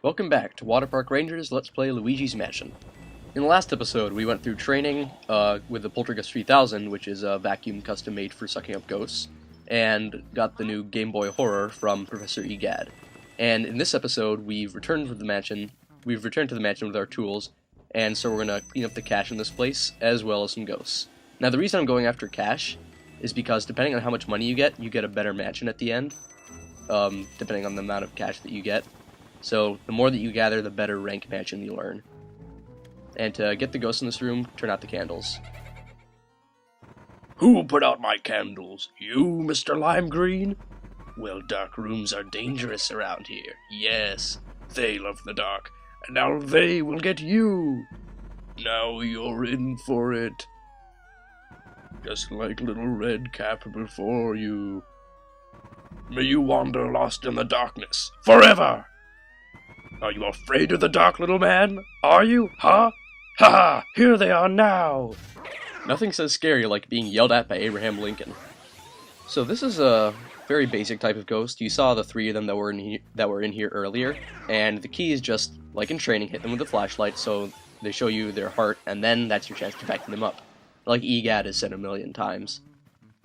Welcome back to WaterparkRanger's Let's Play Luigi's Mansion. In the last episode, we went through training with the Poltergust 3000, which is a vacuum custom made for sucking up ghosts, and got the new Gameboy horror from Professor Gadd. And in this episode, we've returned to the mansion with our tools, and so we're going to clean up the cash in this place, as well as some ghosts. Now, the reason I'm going after cash is because depending on how much money you get a better mansion at the end, depending on the amount of cash that you get. So, the more that you gather, the better rank mansion you'll earn. And to get the ghosts in this room, turn out the candles. Who put out my candles? You, Mr. Lime Green? Well, dark rooms are dangerous around here. Yes, they love the dark, and now they will get you. Now you're in for it. Just like little red cap before you. May you wander lost in the darkness forever. Are you afraid of the dark, little man? Are you? Huh? Ha ha! Here they are now! Nothing so scary like being yelled at by Abraham Lincoln. So this is a very basic type of ghost. You saw the three of them that were in here earlier, and the key is just, like in training, hit them with a flashlight so they show you their heart, and then that's your chance to vacuum them up. Like Gadd has said a million times.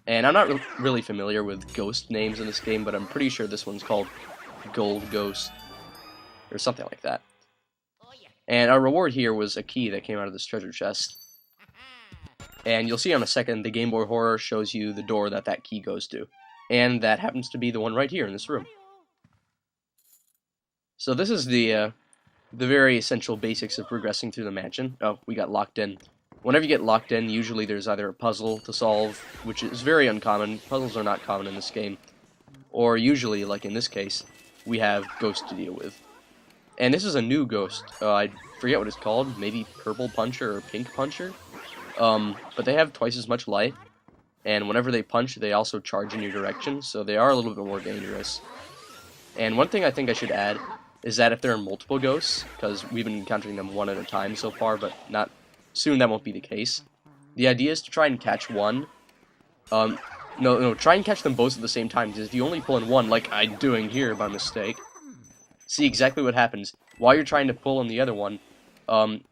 And I'm not really familiar with ghost names in this game, but I'm pretty sure this one's called Gold Ghost, or something like that. And our reward here was a key that came out of this treasure chest. And you'll see in a second, the Game Boy Horror shows you the door that key goes to. And that happens to be the one right here in this room. So this is the very essential basics of progressing through the mansion. Oh, we got locked in. Whenever you get locked in, usually there's either a puzzle to solve, which is very uncommon. Puzzles are not common in this game. Or usually, like in this case, we have ghosts to deal with. And this is a new ghost. I forget what it's called. Maybe Purple Puncher or Pink Puncher. But they have twice as much life. And whenever they punch, they also charge in your direction. So they are a little bit more dangerous. And one thing I think I should add is that if there are multiple ghosts, because we've been encountering them one at a time so far, but not soon that won't be the case. The idea is to try and catch one. No, try and catch them both at the same time. Because if you only pull in one, like I'm doing here by mistake, see exactly what happens. While you're trying to pull in the other one,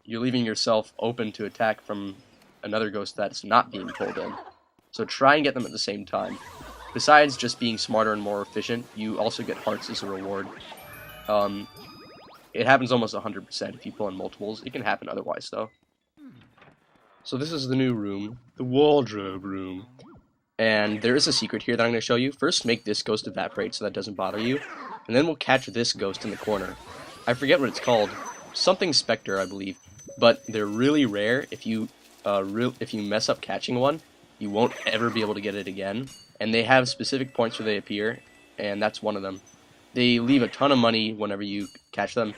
you're leaving yourself open to attack from another ghost that's not being pulled in. So try and get them at the same time. Besides just being smarter and more efficient, you also get hearts as a reward. It happens almost 100% if you pull in multiples. It can happen otherwise, though. So this is the new room, the wardrobe room. And there is a secret here that I'm going to show you. First, make this ghost evaporate so that doesn't bother you. And then we'll catch this ghost in the corner. I forget what it's called. Something Spectre, I believe. But they're really rare. If you mess up catching one, you won't ever be able to get it again. And they have specific points where they appear, and that's one of them. They leave a ton of money whenever you catch them.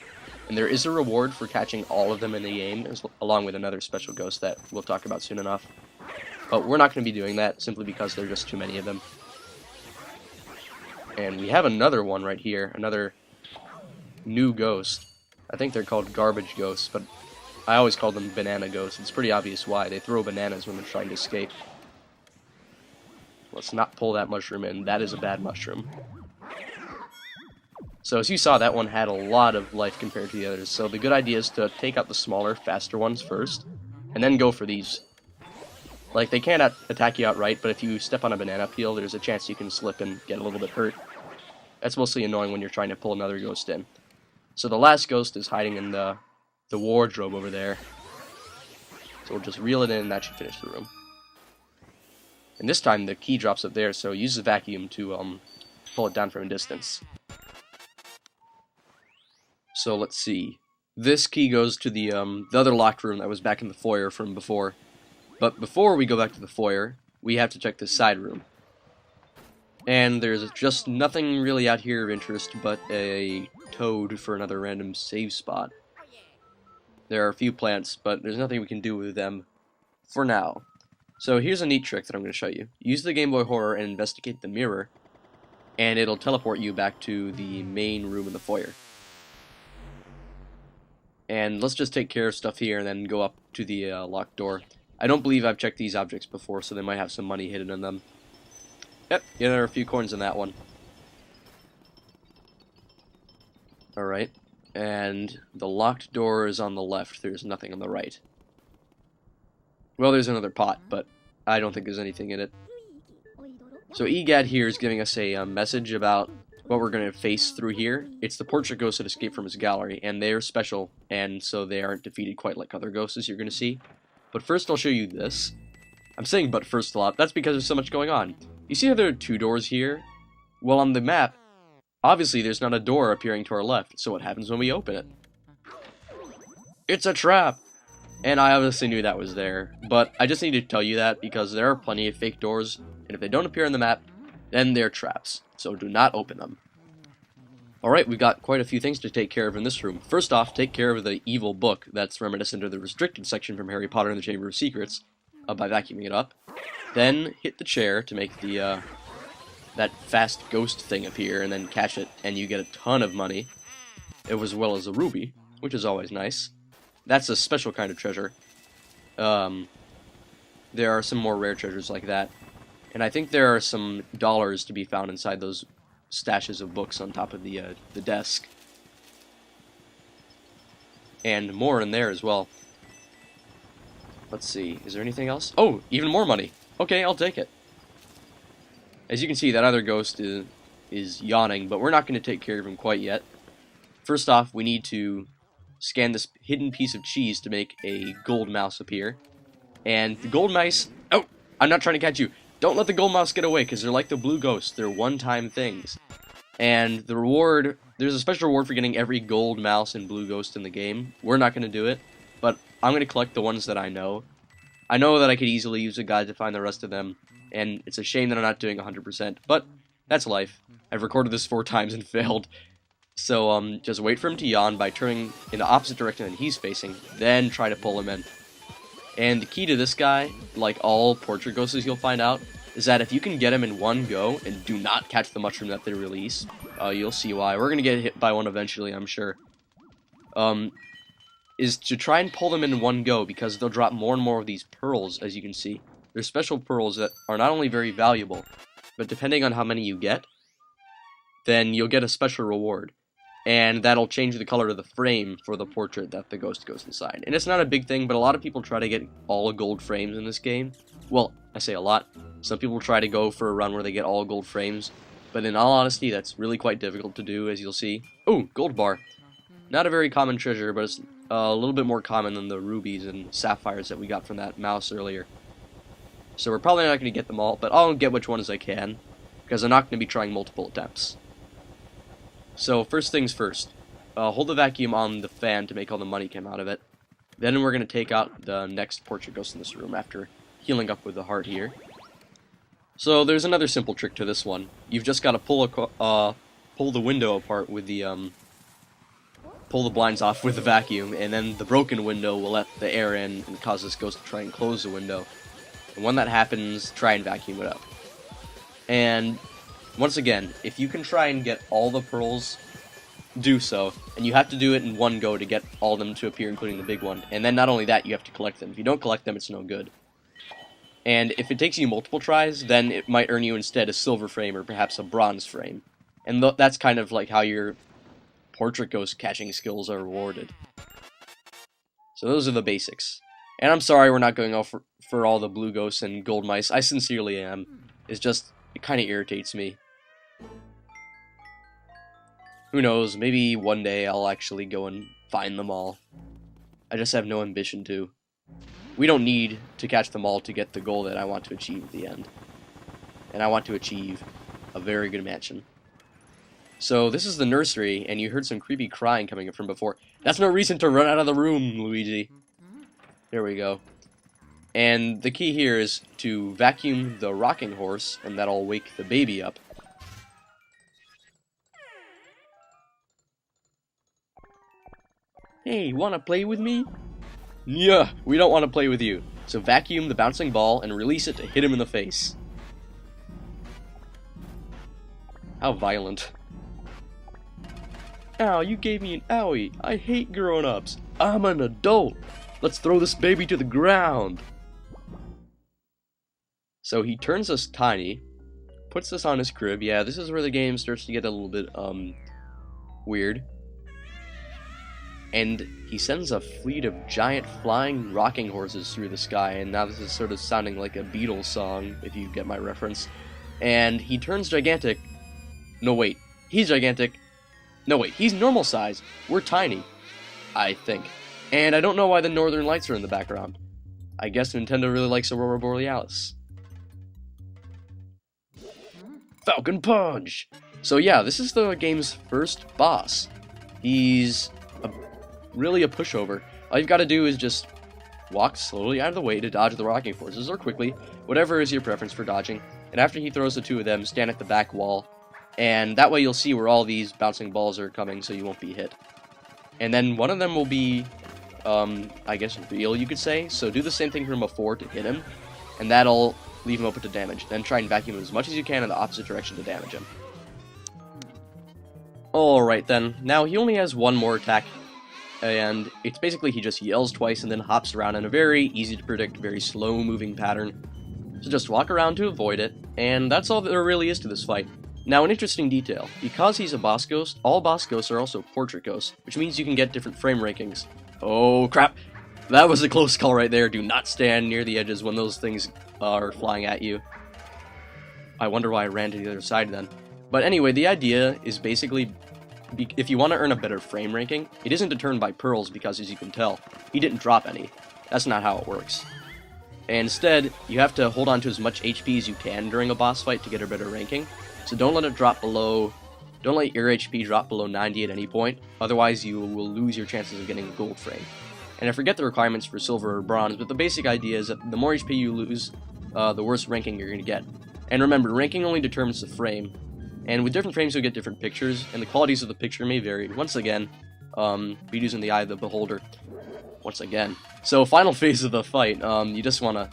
And there is a reward for catching all of them in the game, along with another special ghost that we'll talk about soon enough. But we're not going to be doing that, simply because there are just too many of them. And we have another one right here, another new ghost. I think they're called garbage ghosts, but I always call them banana ghosts. It's pretty obvious why. They throw bananas when they're trying to escape. Let's not pull that mushroom in. That is a bad mushroom. So as you saw, that one had a lot of life compared to the others. So the good idea is to take out the smaller, faster ones first, and then go for these. Like, they can't attack you outright, but if you step on a banana peel, there's a chance you can slip and get a little bit hurt. That's mostly annoying when you're trying to pull another ghost in. So the last ghost is hiding in the wardrobe over there. So we'll just reel it in, and that should finish the room. And this time, the key drops up there, so use the vacuum to pull it down from a distance. So let's see. This key goes to the other locked room that was back in the foyer from before. But before we go back to the foyer, we have to check this side room. And there's just nothing really out here of interest but a toad for another random save spot. There are a few plants, but there's nothing we can do with them for now. So here's a neat trick that I'm going to show you. Use the Game Boy Horror and investigate the mirror, and it'll teleport you back to the main room in the foyer. And let's just take care of stuff here and then go up to the locked door. I don't believe I've checked these objects before, so they might have some money hidden in them. Yep, yeah, there are a few coins in that one. Alright. And the locked door is on the left. There's nothing on the right. Well, there's another pot, but I don't think there's anything in it. So Gadd here is giving us a message about what we're going to face through here. It's the portrait ghost that escaped from his gallery, and they're special, and so they aren't defeated quite like other ghosts as you're going to see. But first I'll show you this. I'm saying but first a lot. That's because there's so much going on. You see how there are two doors here? Well, on the map, obviously there's not a door appearing to our left, so what happens when we open it? It's a trap! And I obviously knew that was there, but I just need to tell you that because there are plenty of fake doors, and if they don't appear on the map, then they're traps, so do not open them. Alright, we've got quite a few things to take care of in this room. First off, take care of the evil book that's reminiscent of the restricted section from Harry Potter and the Chamber of Secrets by vacuuming it up. Then hit the chair to make the that fast ghost thing appear, and then catch it, and you get a ton of money, as well as a ruby, which is always nice. That's a special kind of treasure. There are some more rare treasures like that. And I think there are some dollars to be found inside those stashes of books on top of the desk. And more in there as well. Let's see, is there anything else? Oh, even more money. Okay, I'll take it. As you can see, that other ghost is yawning, but we're not going to take care of him quite yet. First off, we need to scan this hidden piece of cheese to make a gold mouse appear. And the gold mice... Oh! I'm not trying to catch you! Don't let the gold mouse get away, because they're like the blue ghosts. They're one-time things. And the reward... There's a special reward for getting every gold mouse and blue ghost in the game. We're not going to do it, but I'm going to collect the ones that I know. I know that I could easily use a guide to find the rest of them, and it's a shame that I'm not doing 100%, but that's life. I've recorded this 4 times and failed. So, just wait for him to yawn by turning in the opposite direction that he's facing, then try to pull him in. And the key to this guy, like all portrait ghosts you'll find out, is that if you can get him in one go, and do not catch the mushroom that they release, you'll see why. We're gonna get hit by one eventually, I'm sure. Is to try and pull them in one go, because they'll drop more and more of these pearls, as you can see. They're special pearls that are not only very valuable, but depending on how many you get, then you'll get a special reward. And that'll change the color of the frame for the portrait that the ghost goes inside. And it's not a big thing, but a lot of people try to get all gold frames in this game. Well, I say a lot. Some people try to go for a run where they get all gold frames. But in all honesty, that's really quite difficult to do, as you'll see. Oh, gold bar. Not a very common treasure, but it's a little bit more common than the rubies and sapphires that we got from that mouse earlier. So we're probably not going to get them all, but I'll get which ones I can, because I'm not going to be trying multiple attempts. So, first things first, hold the vacuum on the fan to make all the money come out of it. Then we're going to take out the next portrait ghost in this room after healing up with the heart here. So, there's another simple trick to this one. You've just got to pull the window apart with the, pull the blinds off with the vacuum, and then the broken window will let the air in and cause this ghost to try and close the window. And when that happens, try and vacuum it up. And once again, if you can try and get all the pearls, do so. And you have to do it in one go to get all of them to appear, including the big one. And then not only that, you have to collect them. If you don't collect them, it's no good. And if it takes you multiple tries, then it might earn you instead a silver frame or perhaps a bronze frame. And that's kind of like how your portrait ghost catching skills are rewarded. So those are the basics. And I'm sorry we're not going out for all the blue ghosts and gold mice. I sincerely am. It's just, it kind of irritates me. Who knows, maybe one day I'll actually go and find them all. I just have no ambition to. We don't need to catch them all to get the goal that I want to achieve at the end. And I want to achieve a very good mansion. So this is the nursery, and you heard some creepy crying coming up from before. That's no reason to run out of the room, Luigi. There we go. And the key here is to vacuum the rocking horse, and that'll wake the baby up. Hey, wanna play with me? Yeah, we don't want to play with you. So vacuum the bouncing ball and release it to hit him in the face. How violent. Ow, you gave me an owie. I hate grown-ups. I'm an adult. Let's throw this baby to the ground. So he turns us tiny, puts us on his crib. Yeah, this is where the game starts to get a little bit, weird. and he sends a fleet of giant flying rocking horses through the sky, and now this is sort of sounding like a Beatles song, if you get my reference. And he turns gigantic. No, wait. He's gigantic. No, wait. He's normal size. We're tiny. I think. And I don't know why the northern lights are in the background. I guess Nintendo really likes Aurora Borealis. Falcon Punch! So yeah, this is the game's first boss. He's really a pushover. All you've got to do is just walk slowly out of the way to dodge the rocking forces, or quickly, whatever is your preference for dodging. And after he throws the two of them, stand at the back wall, and that way you'll see where all these bouncing balls are coming, so you won't be hit. And then one of them will be, I guess, real, you could say. So do the same thing from before to hit him, and that'll leave him open to damage. Then try and vacuum him as much as you can in the opposite direction to damage him. Alright then, now he only has one more attack, and it's basically he just yells twice and then hops around in a very easy to predict, very slow moving pattern. So just walk around to avoid it, and that's all there really is to this fight. Now an interesting detail, because he's a boss ghost, all boss ghosts are also portrait ghosts, which means you can get different frame rankings. Oh crap, that was a close call right there. Do not stand near the edges when those things are flying at you. I wonder why I ran to the other side then. But anyway, the idea is basically, if you want to earn a better frame ranking, it isn't determined by pearls because, as you can tell, he didn't drop any. That's not how it works. And instead, you have to hold on to as much HP as you can during a boss fight to get a better ranking. So don't let it drop below, don't let your HP drop below 90 at any point, otherwise you will lose your chances of getting a gold frame. And I forget the requirements for silver or bronze, but the basic idea is that the more HP you lose, the worse ranking you're going to get. And remember, ranking only determines the frame, and with different frames you'll get different pictures, and the qualities of the picture may vary. Once again, beauty's in the eye of the beholder. Once again. So, final phase of the fight, you just want to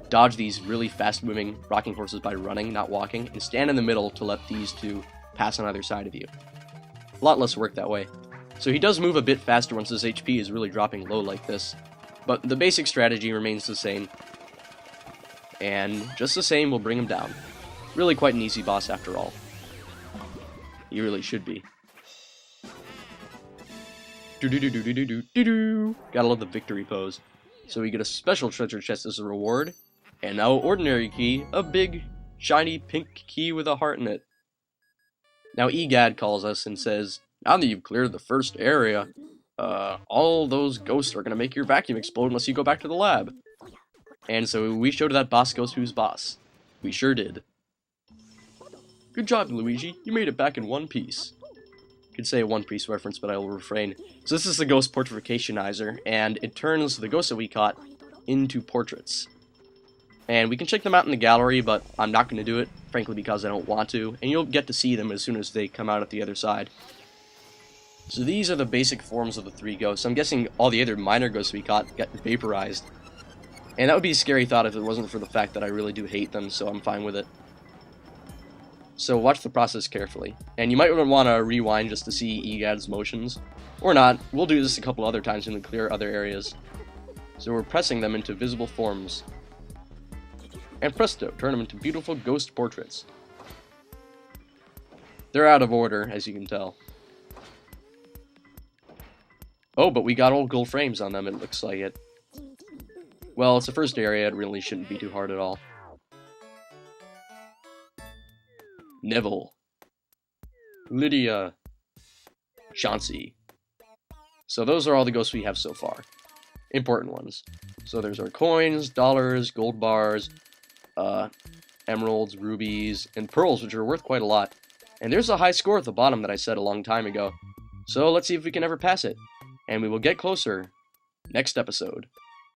dodge these really fast-moving rocking horses by running, not walking, and stand in the middle to let these two pass on either side of you. A lot less work that way. So he does move a bit faster once his HP is really dropping low like this, but the basic strategy remains the same, and just the same will bring him down. Really quite an easy boss after all. He really should be. Do-do-do-do-do-do-do-do. Gotta love the victory pose. So we get a special treasure chest as a reward, and now ordinary key, a big, shiny pink key with a heart in it. Now Gadd calls us and says, now that you've cleared the first area, all those ghosts are gonna make your vacuum explode unless you go back to the lab. And so we showed that boss ghost who's boss. We sure did. Good job, Luigi. You made it back in one piece. Could say a One Piece reference, but I will refrain. So this is the ghost Portrificationizer, and it turns the ghosts that we caught into portraits. And we can check them out in the gallery, but I'm not going to do it, frankly because I don't want to, and you'll get to see them as soon as they come out at the other side. So these are the basic forms of the three ghosts. I'm guessing all the other minor ghosts we caught got vaporized. And that would be a scary thought if it wasn't for the fact that I really do hate them, so I'm fine with it. So watch the process carefully. And you might want to rewind just to see Gadd's motions. Or not. We'll do this a couple other times when we clear other areas. So we're pressing them into visible forms. And presto, turn them into beautiful ghost portraits. They're out of order, as you can tell. Oh, but we got all gold frames on them, it looks like it. Well, it's the first area, it really shouldn't be too hard at all. Neville, Lydia, Chauncey. So those are all the ghosts we have so far. Important ones. So there's our coins, dollars, gold bars, emeralds, rubies, and pearls, which are worth quite a lot. And there's a high score at the bottom that I said a long time ago. So let's see if we can ever pass it. And we will get closer next episode.